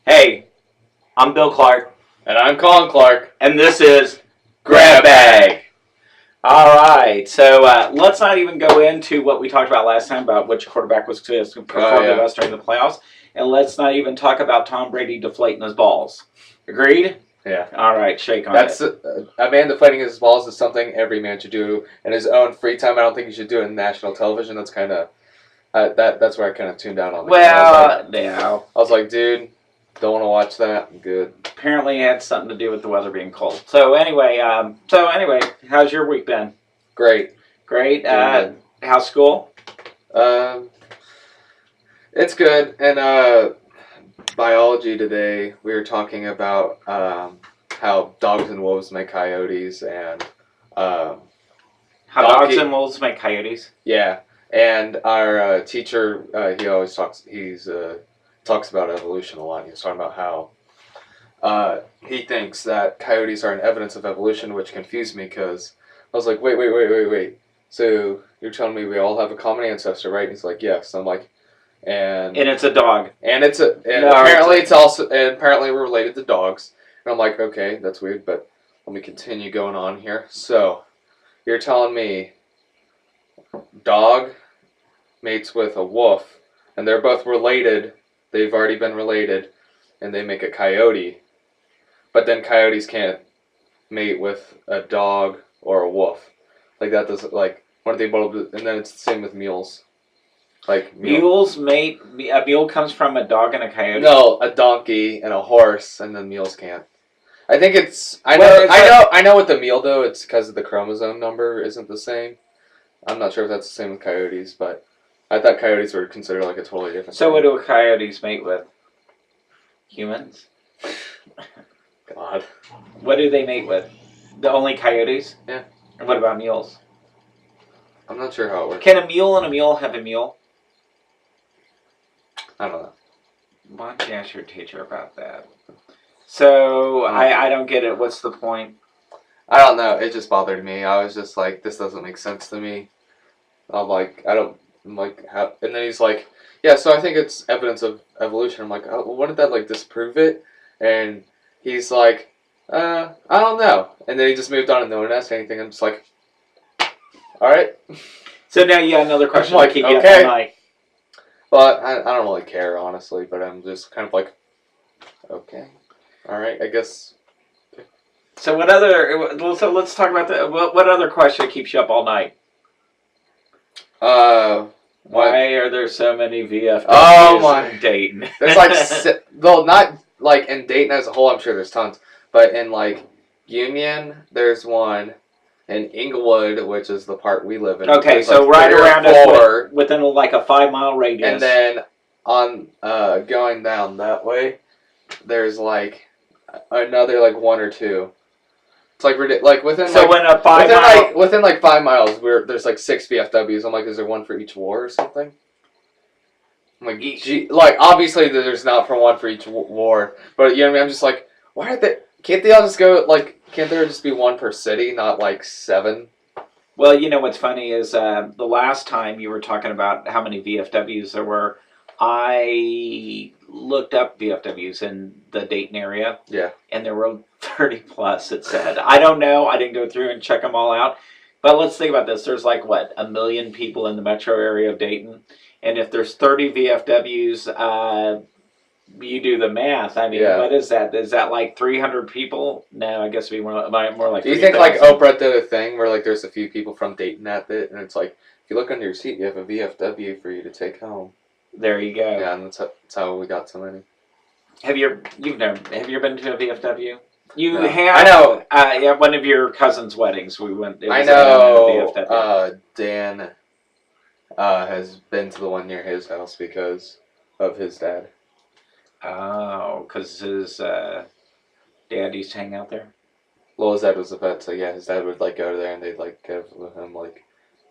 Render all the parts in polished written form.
Hey, I'm Bill Clark, And I'm Colin Clark. and this is Grabb Grabb Bagg. Bagg. All right, so let's not even go into what we talked about last time about which quarterback was to perform the best during the playoffs, and let's not even talk about Tom Brady deflating his balls. Agreed? Yeah. All right, shake on That's it. a man deflating his balls is something every man should do in his own free time. I don't think he should do it in national television. That's kind of that's where I kind of tuned out on it. Well, yeah. I was like, dude, don't want to watch that. I'm good. Apparently, it had something to do with the weather being cold. So anyway, how's your week been? Great. Great. Good. How's school? It's good. And biology today, we were talking about how dogs and wolves make coyotes, and How dogs and wolves make coyotes? yeah. And our teacher, he always talks about evolution a lot. He was talking about how he thinks that coyotes are an evidence of evolution, which confused me because I was like, wait. So you're telling me we all have a common ancestor, right? And he's like, yes. I'm like, and it's a dog. And apparently we're related to dogs. And I'm like, okay, that's weird, but let me continue going on here. So you're telling me dog mates with a wolf, and they're both related. They've already been related, and they make a coyote. But then coyotes can't mate with a dog or a wolf. Like that doesn't what are they both? And then it's the same with mules. Mules mate. A mule comes from a dog and a coyote. No, a donkey and a horse, and then mules can't. I think it's. I know with the mule though. It's because the chromosome number isn't the same. I'm not sure if that's the same with coyotes, but I thought coyotes were considered like a totally different. So what do coyotes mate with? Humans. God. What do they mate with? The only coyotes? Yeah. And what about mules? I'm not sure how it works. Can a mule and a mule have a mule? I don't know. Why don't you ask your teacher about that? So, I don't get it. What's the point? I don't know. It just bothered me. I was just like, this doesn't make sense to me. I'm like, how? And then he's like, yeah, so I think it's evidence of evolution. I'm like, oh, well, wouldn't that disprove it? And he's like, I don't know. And then he just moved on and no one asked anything. I'm just like, all right. So now you got another question like, to keep you up okay. all night. Well, I don't really care, honestly, but I'm just kind of like, okay, all right, I guess. So let's talk about what other question keeps you up all night? Why are there so many VFWs in Dayton? There's well, not in Dayton as a whole, I'm sure there's tons, but in Union, there's one. In Inglewood, which is the part we live in. Okay, so right around us, within a 5-mile radius. And then on going down that way, there's another one or two. It's ridiculous. Within within 5 miles, there's 6 VFWs. I'm like, is there one for each war or something? I'm like, gee, obviously there's not for one for each war, but you know what I mean. I'm just like, why are they? Can't they all just go Can't there just be one per city, not 7? Well, you know what's funny is the last time you were talking about how many VFWs there were, I looked up VFWs in the Dayton area. Yeah. And there were 30 plus, it said. I don't know. I didn't go through and check them all out. But let's think about this. There's 1 million people in the metro area of Dayton. And if there's 30 VFWs, you do the math. I mean, What is that? Is that 300 people? No, I guess it'd be more like. Do you think Oprah did a thing where there's a few people from Dayton at it, and it's if you look under your seat, you have a VFW for you to take home. There you go. Yeah, and that's how we got so many. Have you been to a VFW? You No. have. I know. At one of your cousin's weddings, we went. I know. Dan has been to the one near his house because of his dad. Oh, because his dad used to hang out there? Well, his dad was a vet, so yeah, his dad would go there and they'd give him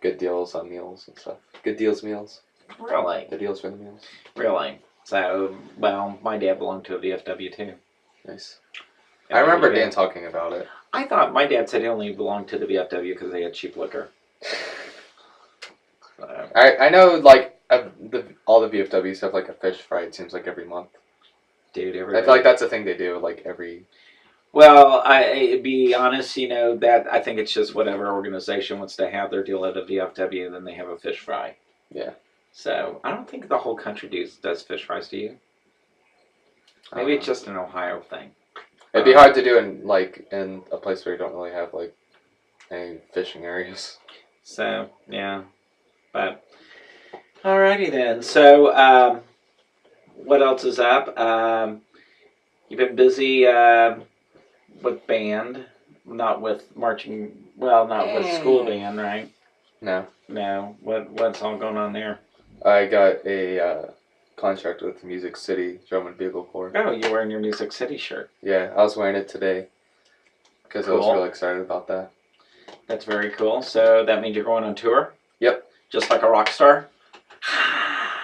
good deals on meals and stuff. Good deals meals. Really? The deals for the meals. Really? So, well, my dad belonged to a VFW too. Nice. I remember Dan talking about it. I thought my dad said he only belonged to the VFW because they had cheap liquor. I know all the VFWs have a fish fry. It seems every month. Dude, I feel like that's a thing they do like every. Well, I be honest, that I think it's just whatever organization wants to have their deal at a VFW, then they have a fish fry. Yeah. So I don't think the whole country does fish fries. Do you? Maybe it's just an Ohio thing. It'd be hard to do in a place where you don't really have like any fishing areas. So yeah, but alrighty then. So what else is up? You've been busy with band, not with marching. Well, not with school band, right? No. No. What's all going on there? I got a contract with Music City Drum and Bugle Corps. Oh, you're wearing your Music City shirt. Yeah, I was wearing it today because I was really excited about that. That's very cool. So that means you're going on tour? Yep. Just like a rock star?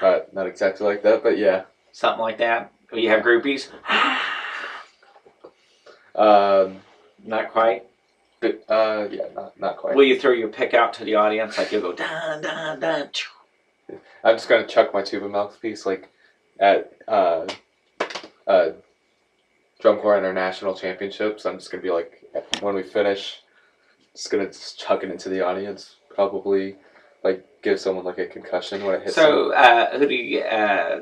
Not exactly like that, but yeah. Something like that? You have groupies? Not quite? Yeah, not quite. Will you throw your pick out to the audience? Like you'll go, dun, dun, dun. I'm just going to chuck my tuba mouthpiece like at Drum Corps International Championships. I'm just going to be like, when we finish, just going to chuck it into the audience. Probably like give someone like a concussion when it hits them. Who do you,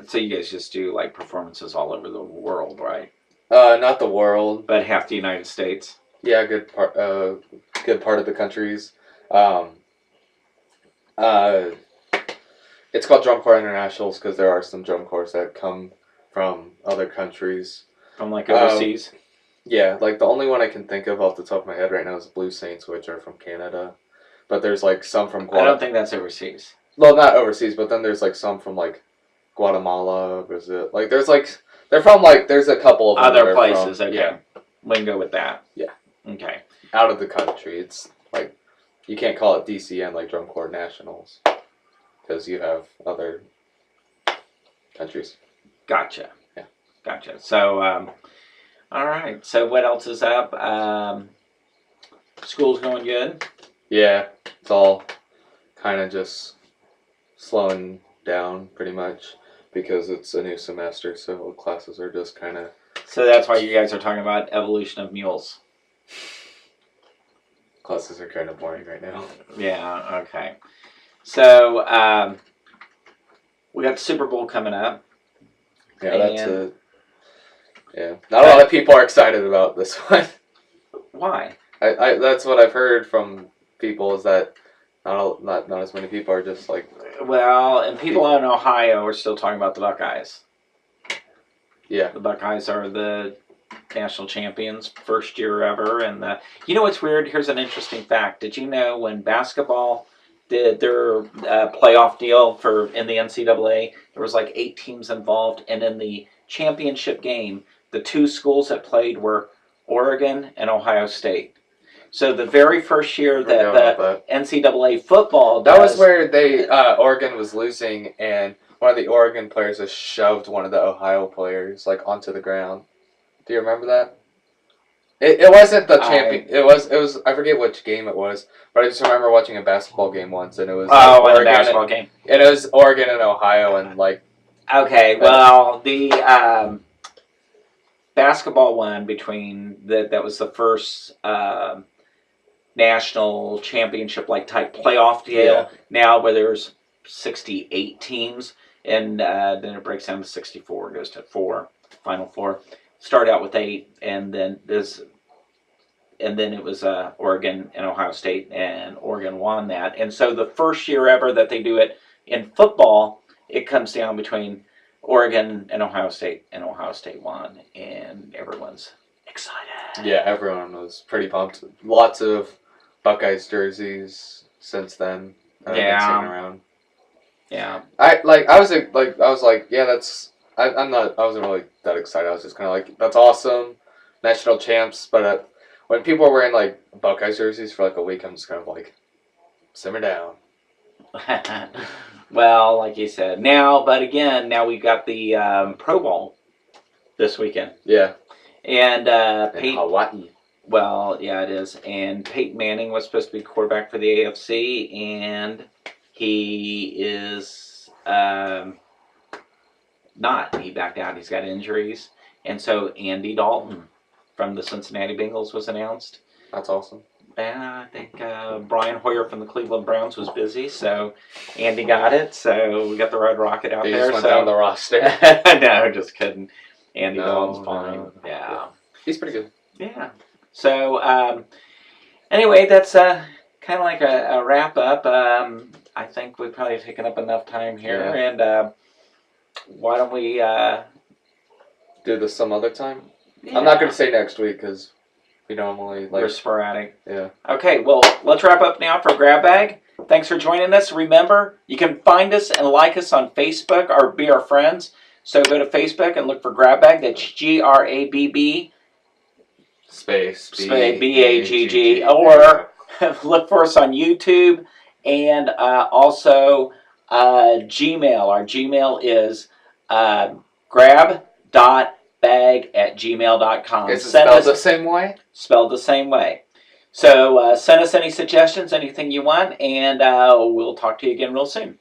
so you guys just do like performances all over the world, right? Not the world. But half the United States? Yeah, good part of the countries. It's called Drum Corps Internationals because there are some drum corps that come from other countries. From like overseas? Yeah, like the only one I can think of off the top of my head right now is Blue Saints, which are from Canada. But there's like some from I don't think that's overseas. Well, not overseas, but then there's like some from like Guatemala, Brazil. Like there's like, they're from like, there's a couple of other places, okay. Yeah. We can go with that. Yeah. Okay. Out of the country. It's like, you can't call it DCN like Drum Corps Nationals. Because you have other countries. Gotcha. Yeah. Gotcha. So, all right. So what else is up? School's going good? Yeah. It's all kind of just slowing down pretty much because it's a new semester. So classes are just kind of... So that's why you guys are talking about evolution of mules. Classes are kind of boring right now. Yeah. Okay. So, we got the Super Bowl coming up. Yeah, that's yeah. Not a lot of people are excited about this one. Why? I that's what I've heard from people is that not as many people are just like... Well, and people in Ohio are still talking about the Buckeyes. Yeah. The Buckeyes are the national champions, first year ever. And you know what's weird? Here's an interesting fact. Did you know when basketball did their playoff deal in the NCAA, there was like 8 teams involved, and in the championship game, the 2 schools that played were Oregon and Ohio State. So the very first year that the NCAA football that was where Oregon was losing, and one of the Oregon players just shoved one of the Ohio players like onto the ground. Do you remember that? It wasn't the champion. It was. I forget which game it was, but I just remember watching a basketball game once, and it was Oregon, a basketball game. And it was Oregon and Ohio, and like. Okay, well, the basketball one that was the first national championship like type playoff deal. Yeah. Now where there's 68 teams, and then it breaks down to 64, goes to 4, final 4. Start out with 8, and then it was Oregon and Ohio State, and Oregon won that. And so the first year ever that they do it in football, it comes down between Oregon and Ohio State won, and everyone's excited. Yeah, everyone was pretty pumped. Lots of Buckeyes jerseys since then. That I've been seeing around. Yeah. I was like, yeah, that's. I wasn't really that excited. I was just kind of like, that's awesome, national champs. But when people are wearing like Buckeyes jerseys for like a week, I'm just kind of like, simmer down. Well, like you said, now we got the Pro Bowl this weekend. Yeah. And in Hawaii. Well, yeah, it is. And Peyton Manning was supposed to be quarterback for the AFC, and he is not. He backed out. He's got injuries. And so Andy Dalton from the Cincinnati Bengals was announced. That's awesome. And I think Brian Hoyer from the Cleveland Browns was busy, so Andy got it. So we got the Red Rocket out He there. Just went down the roster. No, just kidding. Andy Dalton's fine. No. Yeah. He's pretty good. Yeah. So anyway, that's kind of like a wrap up. I think we've probably taken up enough time here, and why don't we do this some other time? Yeah. I'm not going to say next week because we normally we're sporadic. Yeah. Okay, well, let's wrap up now for Grabb Bagg. Thanks for joining us. Remember, you can find us and like us on Facebook or be our friends. So go to Facebook and look for Grabb Bagg. That's GRABB space BAGG, or look for us on YouTube and also Gmail. Our Gmail is grab.bag@gmail.com. Is it spelled the same way? Spelled the same way. So send us any suggestions, anything you want, and we'll talk to you again real soon.